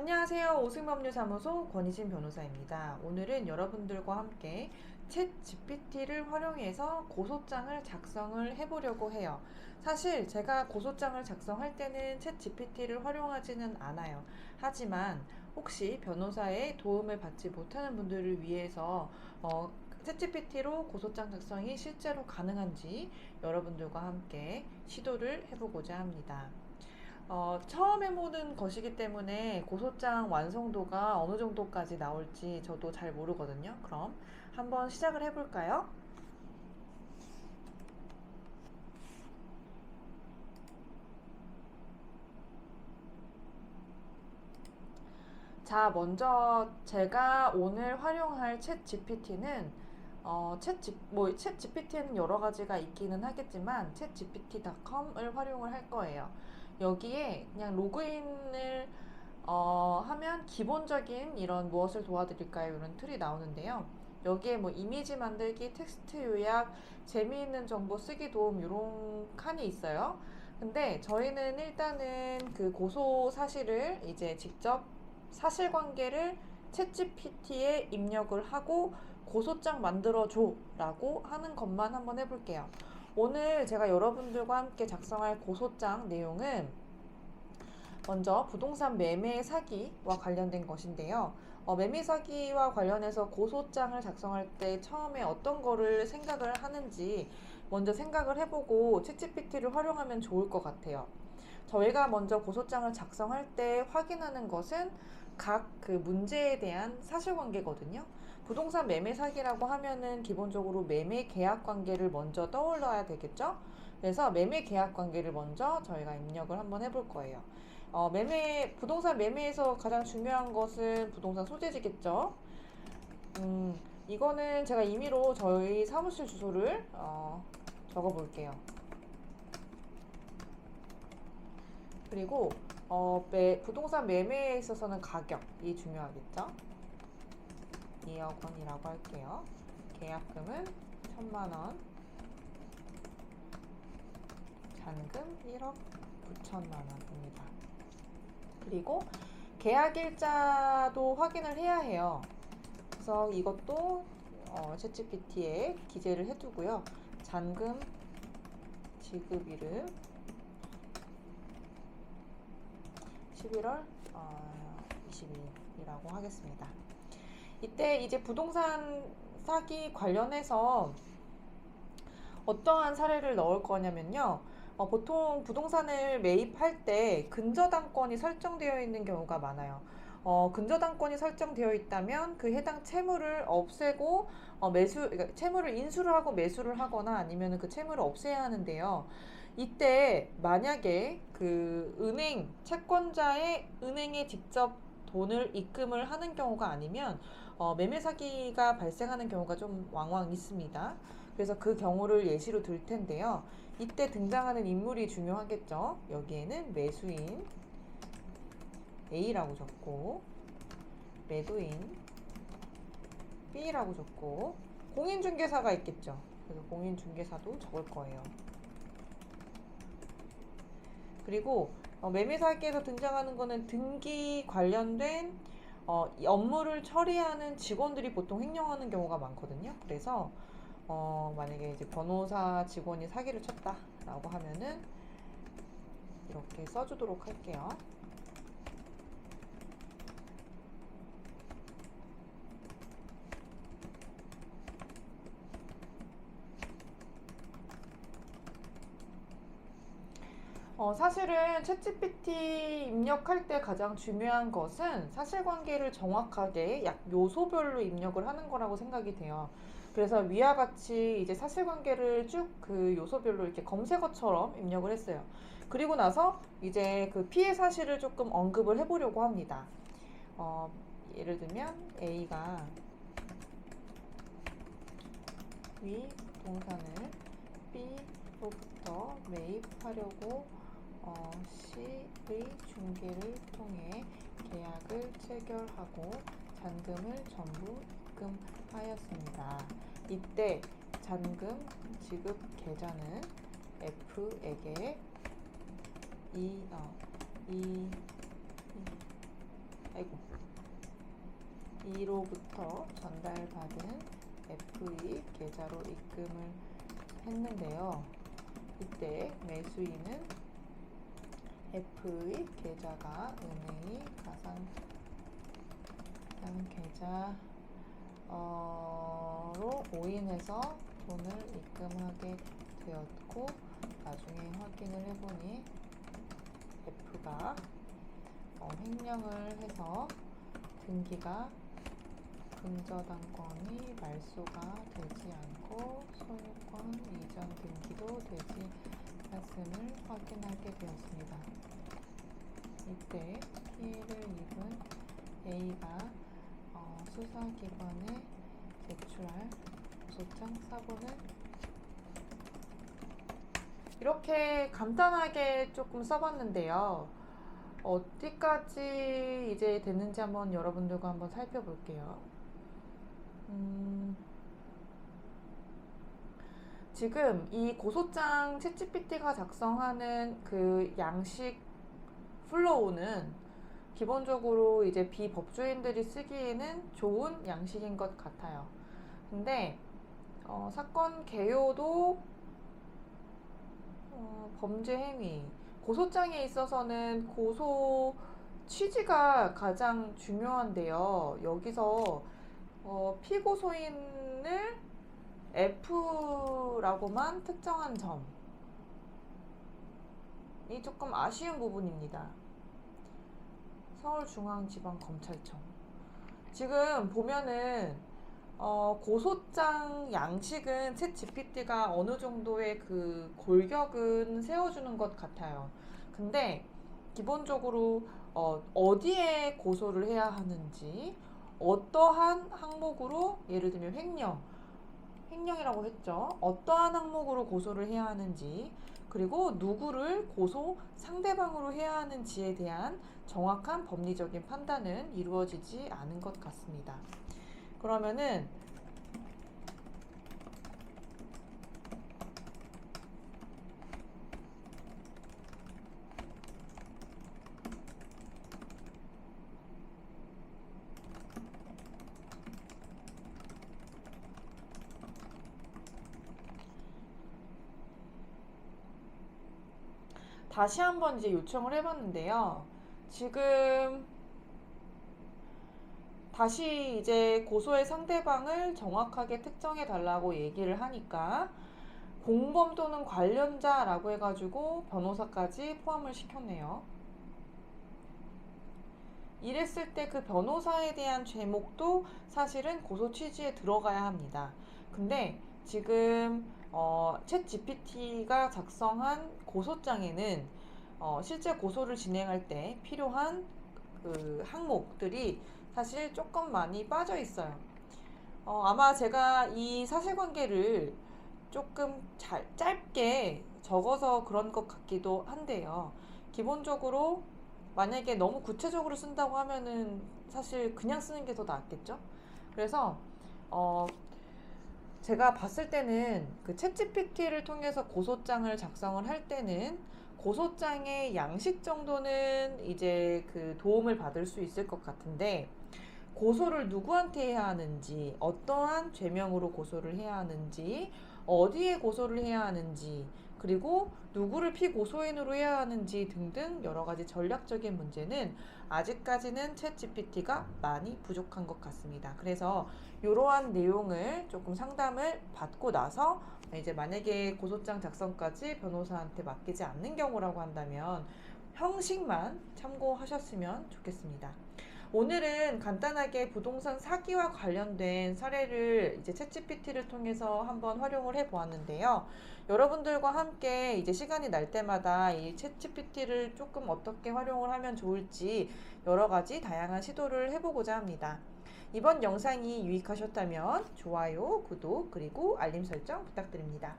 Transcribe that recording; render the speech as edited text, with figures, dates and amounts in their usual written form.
안녕하세요. 오승법률사무소 권희진 변호사입니다. 오늘은 여러분들과 함께 챗 GPT를 활용해서 고소장을 작성을 해보려고 해요. 사실 제가 고소장을 작성할 때는 챗 GPT를 활용하지는 않아요. 하지만 혹시 변호사의 도움을 받지 못하는 분들을 위해서 챗 GPT로 고소장 작성이 실제로 가능한지 여러분들과 함께 시도를 해보고자 합니다. 처음 해보는 것이기 때문에 고소장 완성도가 어느 정도까지 나올지 저도 잘 모르거든요. 그럼 한번 시작을 해볼까요? 자, 먼저 제가 오늘 활용할 챗 GPT는 챗 GPT에는 여러 가지가 있기는 하겠지만 챗 GPT.com을 활용을 할 거예요. 여기에 그냥 로그인을 하면 기본적인 이런 무엇을 도와드릴까요? 이런 틀이 나오는데요. 여기에 뭐 이미지 만들기, 텍스트 요약, 재미있는 정보 쓰기 도움 이런 칸이 있어요. 근데 저희는 일단은 그 고소 사실을 이제 직접 사실관계를 챗GPT에 입력을 하고 고소장 만들어줘 라고 하는 것만 한번 해볼게요. 오늘 제가 여러분들과 함께 작성할 고소장 내용은 먼저 부동산 매매 사기와 관련된 것인데요. 매매 사기와 관련해서 고소장을 작성할 때 처음에 어떤 거를 생각을 하는지 먼저 생각을 해보고 챗GPT를 활용하면 좋을 것 같아요. 저희가 먼저 고소장을 작성할 때 확인하는 것은 각 그 문제에 대한 사실관계거든요. 부동산 매매 사기라고 하면은 기본적으로 매매 계약 관계를 먼저 떠올려야 되겠죠? 그래서 매매 계약 관계를 먼저 저희가 입력을 한번 해볼 거예요. 부동산 매매에서 가장 중요한 것은 부동산 소재지겠죠? 이거는 제가 임의로 저희 사무실 주소를 적어 볼게요. 그리고 부동산 매매에 있어서는 가격이 중요하겠죠? 2억 원이라고 할게요. 계약금은 1,000만 원, 잔금 1억 9천만 원입니다. 그리고 계약 일자도 확인을 해야 해요. 그래서 이것도 챗GPT에 기재를 해두고요. 잔금 지급일은 11월 22일이라고 하겠습니다. 이때 이제 부동산 사기 관련해서 어떠한 사례를 넣을 거냐면요. 보통 부동산을 매입할 때 근저당권이 설정되어 있는 경우가 많아요. 근저당권이 설정되어 있다면 그 해당 채무를 없애고 그러니까 채무를 인수를 하고 매수를 하거나 아니면 그 채무를 없애야 하는데요. 이때 만약에 그 채권자의 은행에 직접 돈을 입금을 하는 경우가 아니면 매매 사기가 발생하는 경우가 좀 왕왕 있습니다. 그래서 그 경우를 예시로 들 텐데요. 이때 등장하는 인물이 중요하겠죠. 여기에는 매수인 A라고 적고 매도인 B라고 적고 공인중개사가 있겠죠. 그래서 공인중개사도 적을 거예요. 그리고 매매 사기에서 등장하는 거는 등기 관련된 업무를 처리하는 직원들이 보통 횡령하는 경우가 많거든요. 그래서 만약에 이제 변호사 직원이 사기를 쳤다라고 하면은 이렇게 써주도록 할게요. 사실은 챗GPT 입력할 때 가장 중요한 것은 사실관계를 정확하게 약 요소별로 입력을 하는 거라고 생각이 돼요. 그래서 위와 같이 이제 사실관계를 쭉 그 요소별로 이렇게 검색어처럼 입력을 했어요. 그리고 나서 이제 그 피해 사실을 조금 언급을 해보려고 합니다. 예를 들면 A가 위 부동산을 B로부터 매입하려고 C의 중개를 통해 계약을 체결하고 잔금을 전부 입금하였습니다. 이때 잔금 지급 계좌는 F에게 아이고 2로부터 전달받은 FE 계좌로 입금을 했는데요. 이때 매수인은 FE 계좌가 은행이 가상 계좌로 오인해서 돈을 입금하게 되었고, 나중에 확인을 해보니 F가 횡령을 해서 등기가 근저당권이 말소가 되지 않고 소유권 이전 등기도 되지 않았음을 확인하게 되었습니다. 이때 피해를 입은 A가 수사기관에 제출할 고소장 사본은 이렇게 간단하게 조금 써봤는데요. 어디까지 이제 됐는지 한번 여러분들과 한번 살펴볼게요. 지금 이 고소장 챗GPT가 작성하는 그 양식 플로우는 기본적으로 이제 비법조인들이 쓰기에는 좋은 양식인 것 같아요. 근데 사건 개요도 범죄 행위, 고소장에 있어서는 고소 취지가 가장 중요한데요. 여기서 피고소인을 F라고만 특정한 점이 조금 아쉬운 부분입니다. 서울중앙지방검찰청. 지금 보면은 고소장 양식은 챗GPT가 어느 정도의 그 골격은 세워주는 것 같아요. 근데 기본적으로 어디에 고소를 해야 하는지, 어떠한 항목으로, 예를 들면 횡령이라고 했죠. 어떠한 항목으로 고소를 해야 하는지, 그리고 누구를 고소 상대방으로 해야 하는지에 대한 정확한 법리적인 판단은 이루어지지 않은 것 같습니다. 그러면은 다시 한번 이제 요청을 해봤는데요. 지금 다시 이제 고소의 상대방을 정확하게 특정해 달라고 얘기를 하니까 공범 또는 관련자라고 해가지고 변호사까지 포함을 시켰네요. 이랬을 때 그 변호사에 대한 제목도 사실은 고소 취지에 들어가야 합니다. 근데 지금 챗 GPT가 작성한 고소장에는 실제 고소를 진행할 때 필요한 그 항목들이 사실 조금 많이 빠져 있어요. 아마 제가 이 사실관계를 조금 짧게 적어서 그런 것 같기도 한데요. 기본적으로 만약에 너무 구체적으로 쓴다고 하면은 사실 그냥 쓰는 게 더 낫겠죠? 그래서 제가 봤을 때는 그 챗GPT를 통해서 고소장을 작성을 할 때는 고소장의 양식 정도는 이제 그 도움을 받을 수 있을 것 같은데, 고소를 누구한테 해야 하는지, 어떠한 죄명으로 고소를 해야 하는지, 어디에 고소를 해야 하는지, 그리고 누구를 피고소인으로 해야 하는지 등등 여러 가지 전략적인 문제는 아직까지는 챗GPT가 많이 부족한 것 같습니다. 그래서 이러한 내용을 조금 상담을 받고 나서 이제 만약에 고소장 작성까지 변호사한테 맡기지 않는 경우라고 한다면 형식만 참고하셨으면 좋겠습니다. 오늘은 간단하게 부동산 사기와 관련된 사례를 이제 챗GPT를 통해서 한번 활용을 해 보았는데요. 여러분들과 함께 이제 시간이 날 때마다 이 챗GPT를 조금 어떻게 활용을 하면 좋을지 여러 가지 다양한 시도를 해보고자 합니다. 이번 영상이 유익하셨다면 좋아요, 구독, 그리고 알림 설정 부탁드립니다.